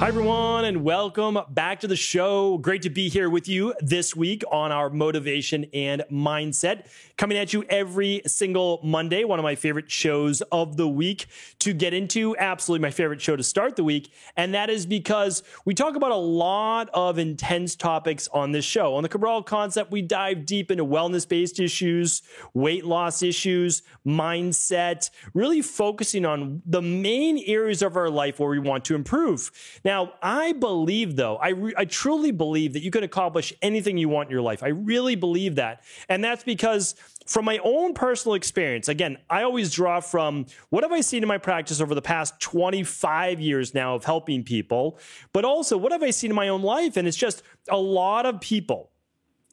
Hi, everyone, and welcome back to the show. Great to be here with you this week on our motivation and mindset. Coming at you every single Monday, one of my favorite shows of the week to get into. Absolutely my favorite show to start the week. And that is because we talk about a lot of intense topics on this show. On the Cabral Concept, we dive deep into wellness-based issues, weight loss issues, mindset, really focusing on the main areas of our life where we want to improve. Now, I believe, though, I truly believe that you can accomplish anything you want in your life. I really believe that. And that's because from my own personal experience, again, I always draw from what have I seen in my practice over the past 25 years now of helping people, but also what have I seen in my own life? And it's just a lot of people.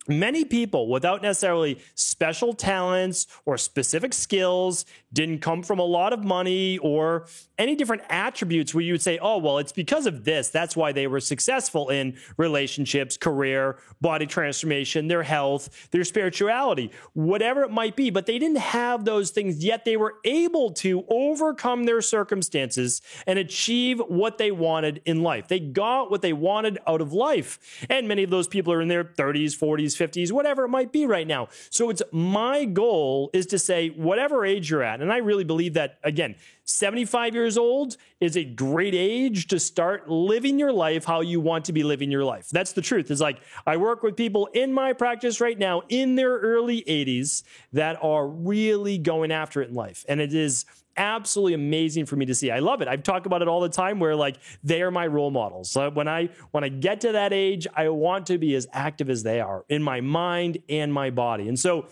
Many people without necessarily special talents or specific skills, didn't come from a lot of money or any different attributes where you would say, oh, well, it's because of this. That's why they were successful in relationships, career, body transformation, their health, their spirituality, whatever it might be. But they didn't have those things, yet they were able to overcome their circumstances and achieve what they wanted in life. They got what they wanted out of life. And many of those people are in their 30s, 40s, 50s, whatever it might be right now. So it's my goal is to say, whatever age you're at, and I really believe that, again, 75 years old is a great age to start living your life how you want to be living your life. That's the truth. It's like I work with people in my practice right now in their early 80s that are really going after it in life. And it is absolutely amazing for me to see. I love it. I've talked about it all the time where like they are my role models. So when I get to that age, I want to be as active as they are in my mind and my body. And so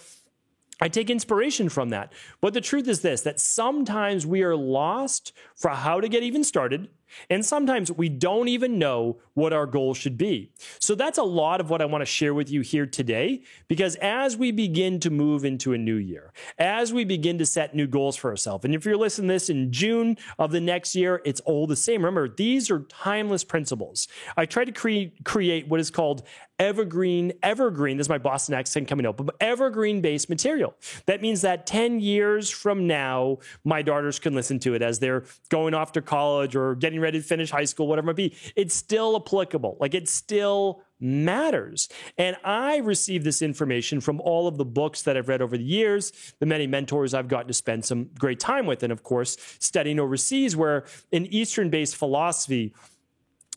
I take inspiration from that. But the truth is this, that sometimes we are lost for how to get even started. And sometimes we don't even know what our goal should be. So that's a lot of what I want to share with you here today, because as we begin to move into a new year, as we begin to set new goals for ourselves, and if you're listening to this in June of the next year, it's all the same. Remember, these are timeless principles. I try to create what is called evergreen, this is my Boston accent coming out, but evergreen-based material. That means that 10 years from now, my daughters can listen to it as they're going off to college or getting ready to finish high school, whatever it might be. It's still applicable. Like it still matters. And I received this information from all of the books that I've read over the years, the many mentors I've gotten to spend some great time with, and of course, studying overseas where an Eastern-based philosophy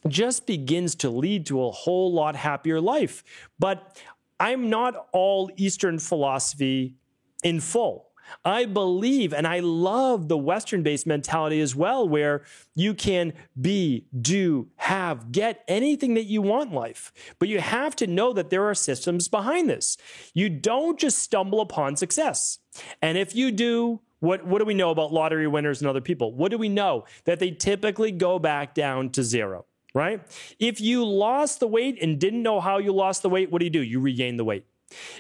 just begins to lead to a whole lot happier life. But I'm not all Eastern philosophy in full. I believe and I love the Western-based mentality as well, where you can be, do, have, get anything that you want in life. But you have to know that there are systems behind this. You don't just stumble upon success. And if you do, what do we know about lottery winners and other people? What do we know? That they typically go back down to zero. Right? If you lost the weight and didn't know how you lost the weight, what do? You regain the weight.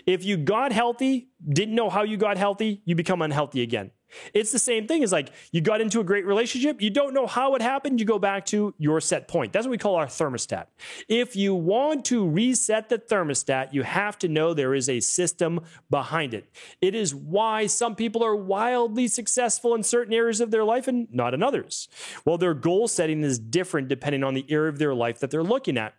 If you got healthy, didn't know how you got healthy, you become unhealthy again. It's the same thing as like you got into a great relationship, you don't know how it happened, you go back to your set point. That's what we call our thermostat. If you want to reset the thermostat, you have to know there is a system behind it. It is why some people are wildly successful in certain areas of their life and not in others. Well, their goal setting is different depending on the area of their life that they're looking at.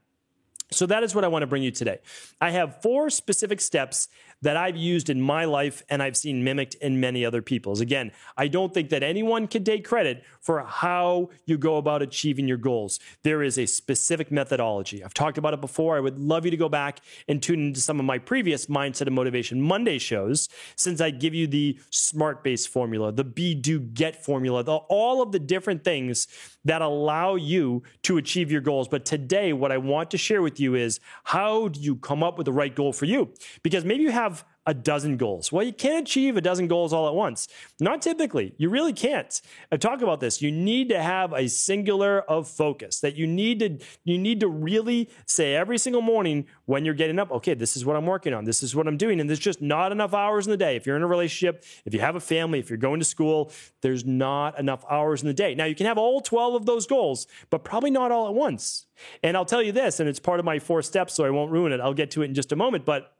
So that is what I want to bring you today. I have 4 specific steps that I've used in my life and I've seen mimicked in many other people's. Again, I don't think that anyone can take credit for how you go about achieving your goals. There is a specific methodology. I've talked about it before. I would love you to go back and tune into some of my previous Mindset and Motivation Monday shows, since I give you the SMART-based formula, the Be, Do, Get formula, all of the different things that allow you to achieve your goals. But today, what I want to share with you is how do you come up with the right goal for you? Because maybe you have a dozen goals. Well, you can't achieve a dozen goals all at once. Not typically. You really can't. I've talked about this. You need to have a singular of focus that you need to really say every single morning when you're getting up, okay, this is what I'm working on. This is what I'm doing. And there's just not enough hours in the day. If you're in a relationship, if you have a family, if you're going to school, there's not enough hours in the day. Now, you can have all 12 of those goals, but probably not all at once. And I'll tell you this, and it's part of my 4 steps, so I won't ruin it. I'll get to it in just a moment, but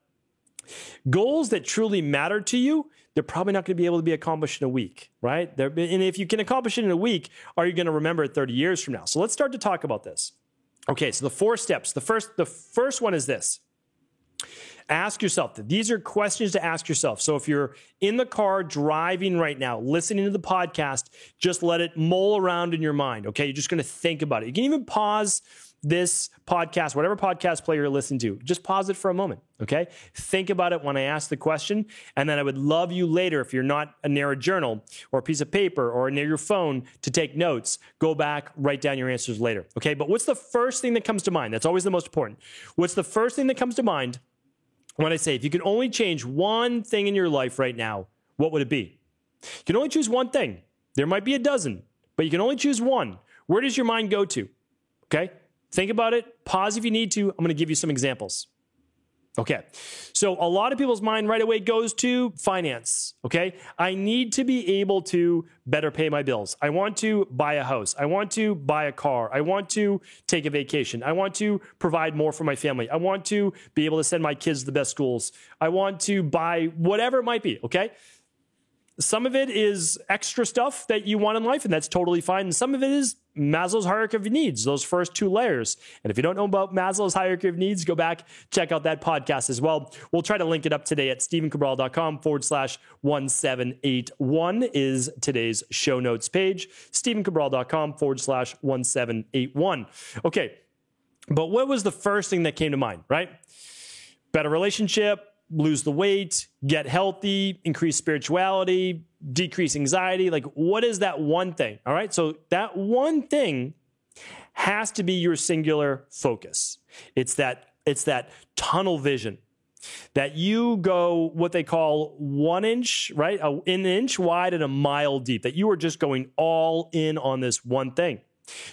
goals that truly matter to you, they're probably not going to be able to be accomplished in a week, right? And if you can accomplish it in a week, are you going to remember it 30 years from now? So let's start to talk about this. Okay, so the 4 steps. The first one is this. Ask yourself, these are questions to ask yourself. So if you're in the car driving right now, listening to the podcast, just let it mull around in your mind, okay? You're just going to think about it. You can even pause this podcast, whatever podcast player you're listening to, just pause it for a moment, okay? Think about it when I ask the question, and then I would love you later, if you're not near a journal or a piece of paper or near your phone to take notes, go back, write down your answers later, okay? But what's the first thing that comes to mind? That's always the most important. What's the first thing that comes to mind when I say, if you could only change one thing in your life right now, what would it be? You can only choose one thing. There might be a dozen, but you can only choose one. Where does your mind go to? Okay? Think about it. Pause if you need to. I'm going to give you some examples. Okay. So a lot of people's mind right away goes to finance. Okay. I need to be able to better pay my bills. I want to buy a house. I want to buy a car. I want to take a vacation. I want to provide more for my family. I want to be able to send my kids to the best schools. I want to buy whatever it might be. Okay. Some of it is extra stuff that you want in life, and that's totally fine. And some of it is Maslow's hierarchy of needs, those first 2 layers. And if you don't know about Maslow's hierarchy of needs, go back, check out that podcast as well. We'll try to link it up today at stephencabral.com/1781 is today's show notes page. stephencabral.com/1781. Okay. But what was the first thing that came to mind, right? Better relationship, lose the weight, get healthy, increase spirituality, decrease anxiety. Like, what is that one thing? All right. So that one thing has to be your singular focus. It's that tunnel vision that you go what they call 1 inch, right? An inch wide and a mile deep, that you are just going all in on this one thing.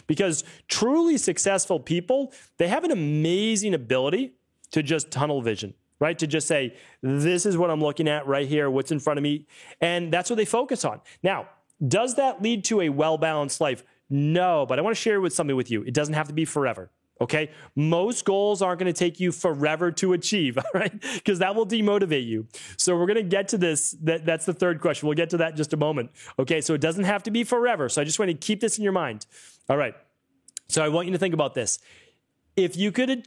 Because truly successful people, they have an amazing ability to just tunnel vision. Right? To just say, this is what I'm looking at right here, what's in front of me. And that's what they focus on. Now, does that lead to a well-balanced life? No, but I want to share something with you. It doesn't have to be forever. Okay? Most goals aren't going to take you forever to achieve, all right? Because that will demotivate you. So we're going to get to this. That's the third question. We'll get to that in just a moment. Okay? So it doesn't have to be forever. So I just want to keep this in your mind. All right. So I want you to think about this. If you could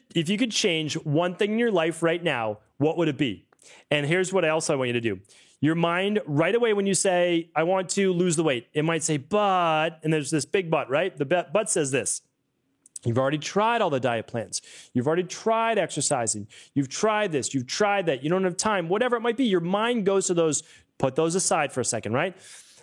change one thing in your life right now, what would it be? And here's what else I want you to do. Your mind, right away when you say, I want to lose the weight, it might say, but, and there's this big but, right? The but says this. You've already tried all the diet plans. You've already tried exercising. You've tried this. You've tried that. You don't have time. Whatever it might be, your mind goes to those, put those aside for a second, right?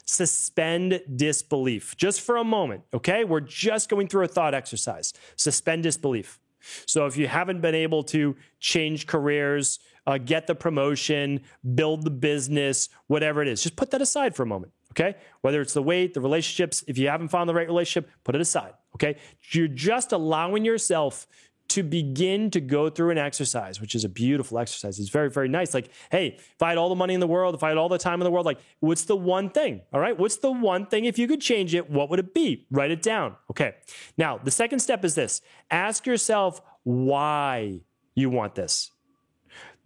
Suspend disbelief just for a moment, okay? We're just going through a thought exercise. Suspend disbelief. So if you haven't been able to change careers, get the promotion, build the business, whatever it is, just put that aside for a moment, okay? Whether it's the weight, the relationships, if you haven't found the right relationship, put it aside, okay? You're just allowing yourself to begin to go through an exercise, which is a beautiful exercise. It's very, very nice. Like, hey, if I had all the money in the world, if I had all the time in the world, like, what's the one thing? All right. What's the one thing? If you could change it, what would it be? Write it down. Okay. Now, the second step is this. Ask yourself why you want this.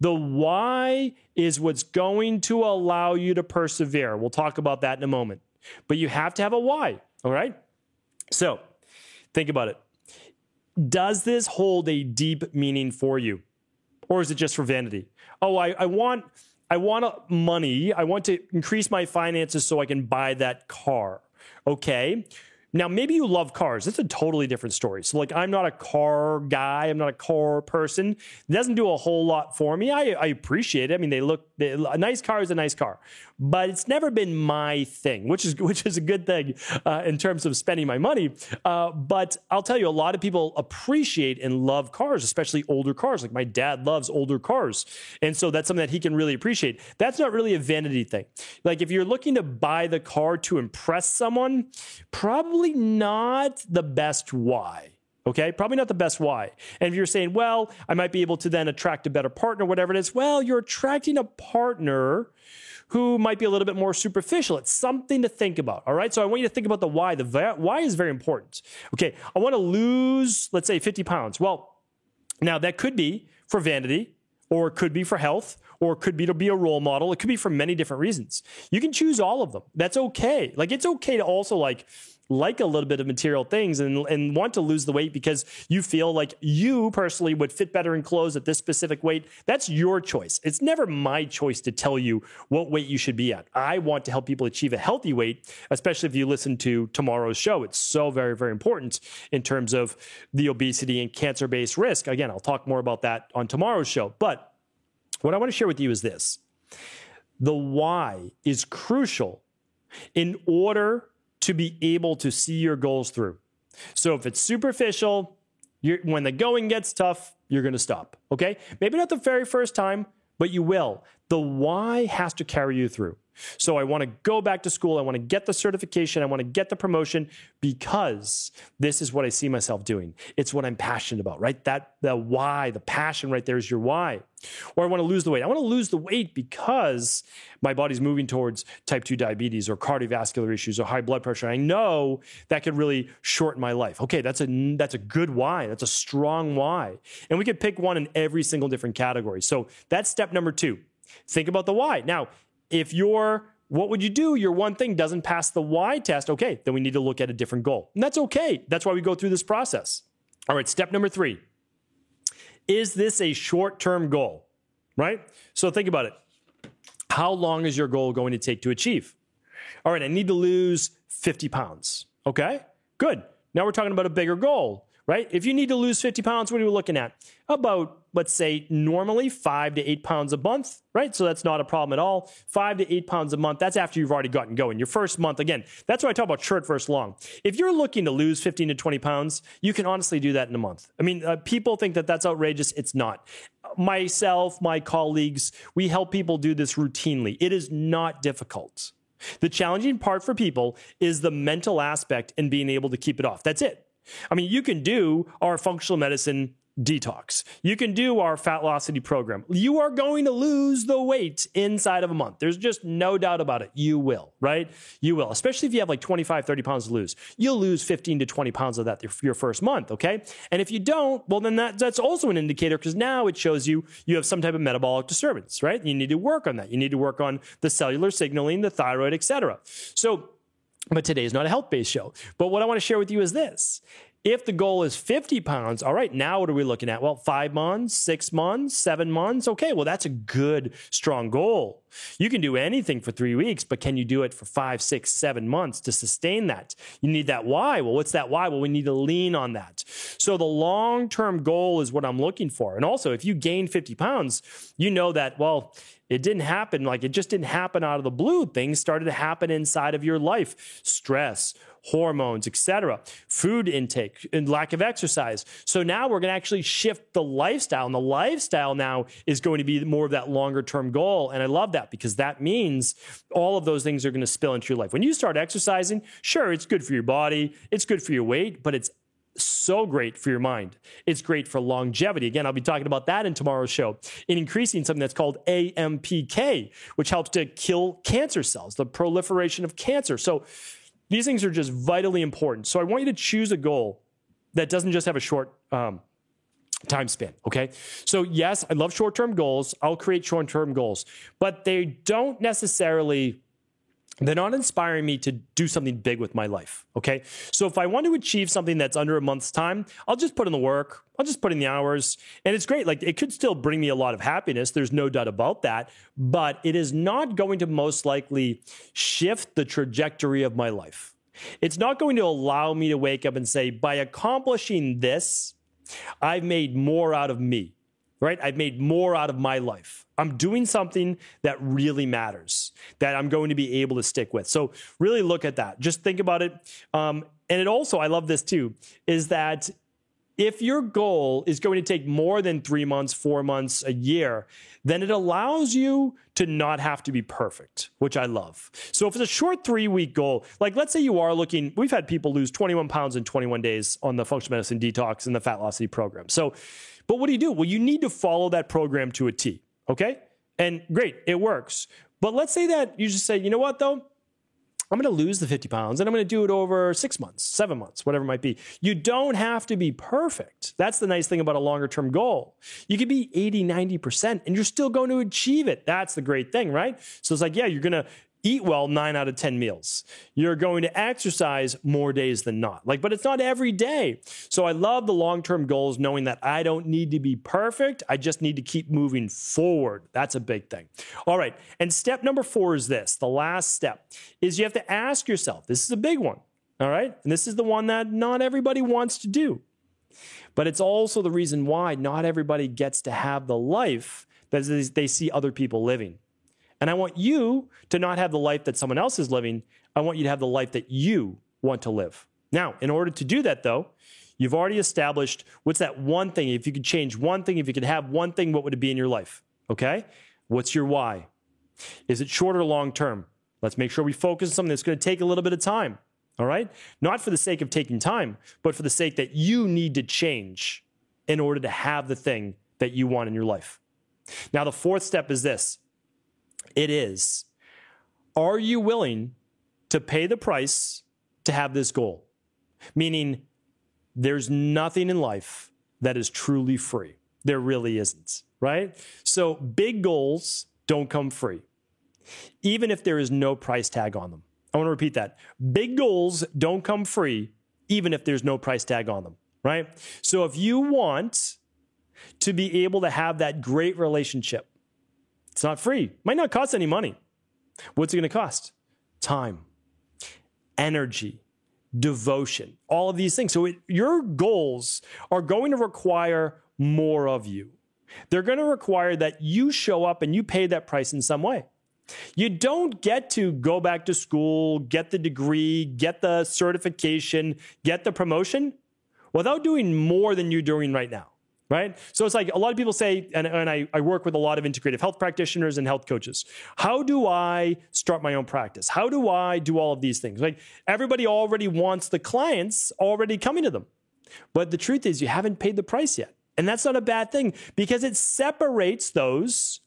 The why is what's going to allow you to persevere. We'll talk about that in a moment. But you have to have a why. All right. So think about it. Does this hold a deep meaning for you? Or is it just for vanity? Oh, I want money. I want to increase my finances so I can buy that car. Okay. Now, maybe you love cars. It's a totally different story. So, like, I'm not a car guy. I'm not a car person. It doesn't do a whole lot for me. I appreciate it. I mean, a nice car is a nice car. But it's never been my thing, which is a good thing in terms of spending my money. But I'll tell you, a lot of people appreciate and love cars, especially older cars. Like, my dad loves older cars. And so that's something that he can really appreciate. That's not really a vanity thing. Like, if you're looking to buy the car to impress someone, probably not the best why. Okay, probably not the best why. And if you're saying, well, I might be able to then attract a better partner, whatever it is, well, you're attracting a partner who might be a little bit more superficial. It's something to think about, all right? So I want you to think about the why. The why is very important. Okay, I want to lose, let's say, 50 pounds. Well, now that could be for vanity, or it could be for health, or it could be to be a role model. It could be for many different reasons. You can choose all of them. That's okay. Like, it's okay to also, like, like a little bit of material things and want to lose the weight because you feel like you personally would fit better in clothes at this specific weight, that's your choice. It's never my choice to tell you what weight you should be at. I want to help people achieve a healthy weight, especially if you listen to tomorrow's show. It's so very, very important in terms of the obesity and cancer-based risk. Again, I'll talk more about that on tomorrow's show. But what I want to share with you is this. The why is crucial in order to be able to see your goals through. So if it's superficial, when the going gets tough, you're going to stop, okay? Maybe not the very first time, but you will. The why has to carry you through. So I want to go back to school. I want to get the certification. I want to get the promotion because this is what I see myself doing. It's what I'm passionate about, right? The why, the passion right there is your why. Or I want to lose the weight. I want to lose the weight because my body's moving towards type 2 diabetes or cardiovascular issues or high blood pressure. I know that could really shorten my life. Okay, that's a good why. That's a strong why. And we could pick one in every single different category. So that's step number 2. Think about the why. Now, if what would you do? Your one thing doesn't pass the why test. Okay, then we need to look at a different goal. And that's okay. That's why we go through this process. All right, step number 3. Is this a short-term goal, right? So think about it. How long is your goal going to take to achieve? All right, I need to lose 50 pounds. Okay, good. Now we're talking about a bigger goal, right? If you need to lose 50 pounds, what are we looking at? About, let's say, normally 5 to 8 pounds a month, right? So that's not a problem at all. 5 to 8 pounds a month, that's after you've already gotten going. Your first month, again, that's why I talk about short versus long. If you're looking to lose 15 to 20 pounds, you can honestly do that in a month. I mean, people think that that's outrageous. It's not. Myself, my colleagues, we help people do this routinely. It is not difficult. The challenging part for people is the mental aspect and being able to keep it off. That's it. I mean, you can do our functional medicine detox. You can do our Fatlocity program. You are going to lose the weight inside of a month. There's just no doubt about it. You will, right? You will, especially if you have like 25, 30 pounds to lose. You'll lose 15 to 20 pounds of that your first month, okay? And if you don't, well, then that's also an indicator because now it shows you have some type of metabolic disturbance, right? You need to work on that. You need to work on the cellular signaling, the thyroid, etc. So, but today is not a health-based show. But what I want to share with you is this. If the goal is 50 pounds, all right, now what are we looking at? Well, 5 months, 6 months, 7 months. Okay, well, that's a good, strong goal. You can do anything for 3 weeks, but can you do it for 5, 6, 7 months to sustain that? You need that why. Well, what's that why? Well, we need to lean on that. So the long-term goal is what I'm looking for. And also, if you gain 50 pounds, you know that, well, it didn't happen. Like it just didn't happen out of the blue. Things started to happen inside of your life. Stress, hormones, etc., food intake, and lack of exercise. So now we're going to actually shift the lifestyle. And the lifestyle now is going to be more of that longer term goal. And I love that because that means all of those things are going to spill into your life. When you start exercising, sure, it's good for your body. It's good for your weight, but it's so great for your mind. It's great for longevity. Again, I'll be talking about that in tomorrow's show, in increasing something that's called AMPK, which helps to kill cancer cells, the proliferation of cancer. So these things are just vitally important. So I want you to choose a goal that doesn't just have a short time span, okay? So yes, I love short-term goals. I'll create short-term goals, but they don't necessarily... they're not inspiring me to do something big with my life, okay? So if I want to achieve something that's under a month's time, I'll just put in the work. I'll just put in the hours. And it's great. Like, it could still bring me a lot of happiness. There's no doubt about that. But it is not going to most likely shift the trajectory of my life. It's not going to allow me to wake up and say, by accomplishing this, I've made more out of me, right? I've made more out of my life. I'm doing something that really matters, that I'm going to be able to stick with. So really look at that. Just think about it. And it also, I love this too, is that if your goal is going to take more than 3 months, 4 months, a year, then it allows you to not have to be perfect, which I love. So if it's a short 3-week goal, like let's say you are looking, we've had people lose 21 pounds in 21 days on the functional medicine detox and the Fatlocity program. So, but what do? Well, you need to follow that program to a T. Okay? And great, it works. But let's say that you just say, you know what though? I'm going to lose the 50 pounds and I'm going to do it over 6 months, 7 months, whatever it might be. You don't have to be perfect. That's the nice thing about a longer term goal. You could be 80, 90% and you're still going to achieve it. That's the great thing, right? So it's like, yeah, you're going to eat well 9 out of 10 meals. You're going to exercise more days than not. But it's not every day. So I love the long-term goals, knowing that I don't need to be perfect. I just need to keep moving forward. That's a big thing. All right. And step number 4 is this. The last step is you have to ask yourself, this is a big one. All right. And this is the one that not everybody wants to do. But it's also the reason why not everybody gets to have the life that they see other people living. And I want you to not have the life that someone else is living. I want you to have the life that you want to live. Now, in order to do that, though, you've already established what's that one thing. If you could change one thing, if you could have one thing, what would it be in your life? Okay? What's your why? Is it short or long term? Let's make sure we focus on something that's going to take a little bit of time. All right? Not for the sake of taking time, but for the sake that you need to change in order to have the thing that you want in your life. Now, the 4th step is this. It is, are you willing to pay the price to have this goal? Meaning, there's nothing in life that is truly free. There really isn't, right? So big goals don't come free, even if there is no price tag on them. I want to repeat that. Big goals don't come free, even if there's no price tag on them, right? So if you want to be able to have that great relationship, it's not free. It might not cost any money. What's it going to cost? Time, energy, devotion, all of these things. So your goals are going to require more of you. They're going to require that you show up and you pay that price in some way. You don't get to go back to school, get the degree, get the certification, get the promotion without doing more than you're doing right now. Right? So it's like a lot of people say, and I work with a lot of integrative health practitioners and health coaches. How do I start my own practice? How do I do all of these things? Like everybody already wants the clients already coming to them. But the truth is you haven't paid the price yet. And that's not a bad thing because it separates those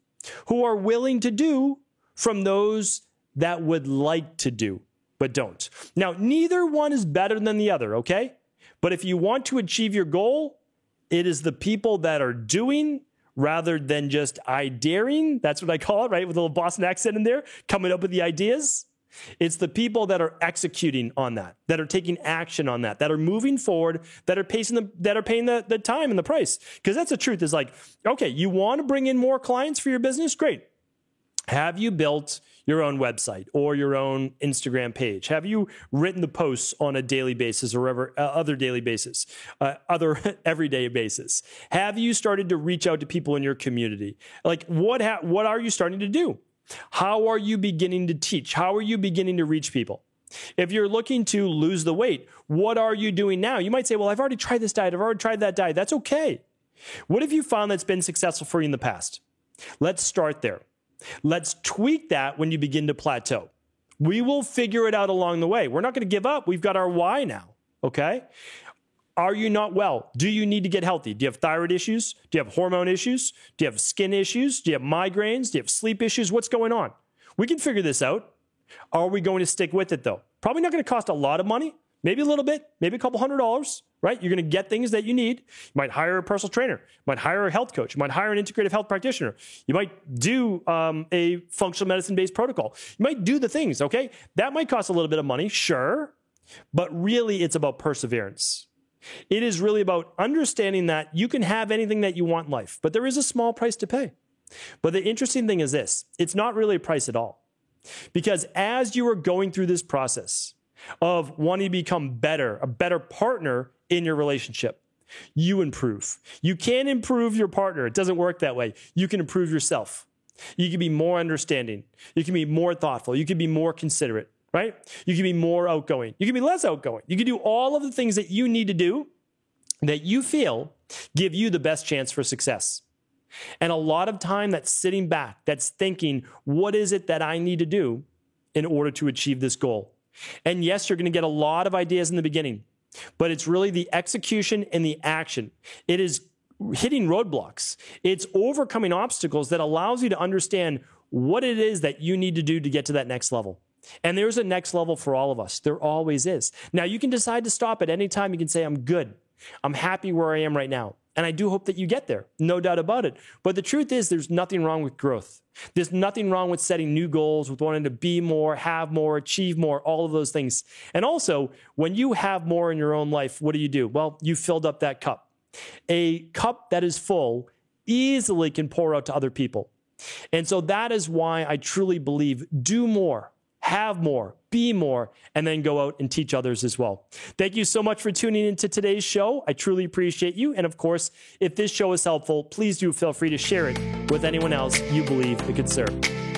who are willing to do from those that would like to do, but don't. Now, neither one is better than the other, okay? But if you want to achieve your goal, it is the people that are doing rather than just ideating. That's what I call it, right? With a little Boston accent in there, coming up with the ideas. It's the people that are executing on that are taking action on that are moving forward, that are paying the time and the price. Because that's the truth is like, okay, you want to bring in more clients for your business? Great. Have you built your own website or your own Instagram page? Have you written the posts on a daily basis or other daily basis, other everyday basis? Have you started to reach out to people in your community? Like what are you starting to do? How are you beginning to teach? How are you beginning to reach people? If you're looking to lose the weight, what are you doing now? You might say, well, I've already tried this diet. I've already tried that diet. That's okay. What have you found that's been successful for you in the past? Let's start there. Let's tweak that when you begin to plateau. We will figure it out along the way. We're not going to give up. We've got our why now, okay? Are you not well? Do you need to get healthy? Do you have thyroid issues? Do you have hormone issues? Do you have skin issues? Do you have migraines? Do you have sleep issues? What's going on? We can figure this out. Are we going to stick with it, though? Probably not going to cost a lot of money. Maybe a little bit, maybe a couple $100, right? You're going to get things that you need. You might hire a personal trainer. You might hire a health coach. You might hire an integrative health practitioner. You might do a functional medicine-based protocol. You might do the things, okay? That might cost a little bit of money, sure, but really it's about perseverance. It is really about understanding that you can have anything that you want in life, but there is a small price to pay. But the interesting thing is this, it's not really a price at all. Because as you are going through this process of wanting to become better, a better partner in your relationship, you improve. You can't improve your partner. It doesn't work that way. You can improve yourself. You can be more understanding. You can be more thoughtful. You can be more considerate, right? You can be more outgoing. You can be less outgoing. You can do all of the things that you need to do that you feel give you the best chance for success. And a lot of time that's sitting back, that's thinking, what is it that I need to do in order to achieve this goal? And yes, you're going to get a lot of ideas in the beginning, but it's really the execution and the action. It is hitting roadblocks. It's overcoming obstacles that allows you to understand what it is that you need to do to get to that next level. And there's a next level for all of us. There always is. Now, you can decide to stop at any time. You can say, I'm good. I'm happy where I am right now. And I do hope that you get there, no doubt about it. But the truth is, there's nothing wrong with growth. There's nothing wrong with setting new goals, with wanting to be more, have more, achieve more, all of those things. And also, when you have more in your own life, what do? Well, you filled up that cup. A cup that is full easily can pour out to other people. And so that is why I truly believe do more, have more, be more, and then go out and teach others as well. Thank you so much for tuning into today's show. I truly appreciate you. And of course, if this show is helpful, please do feel free to share it with anyone else you believe it could serve.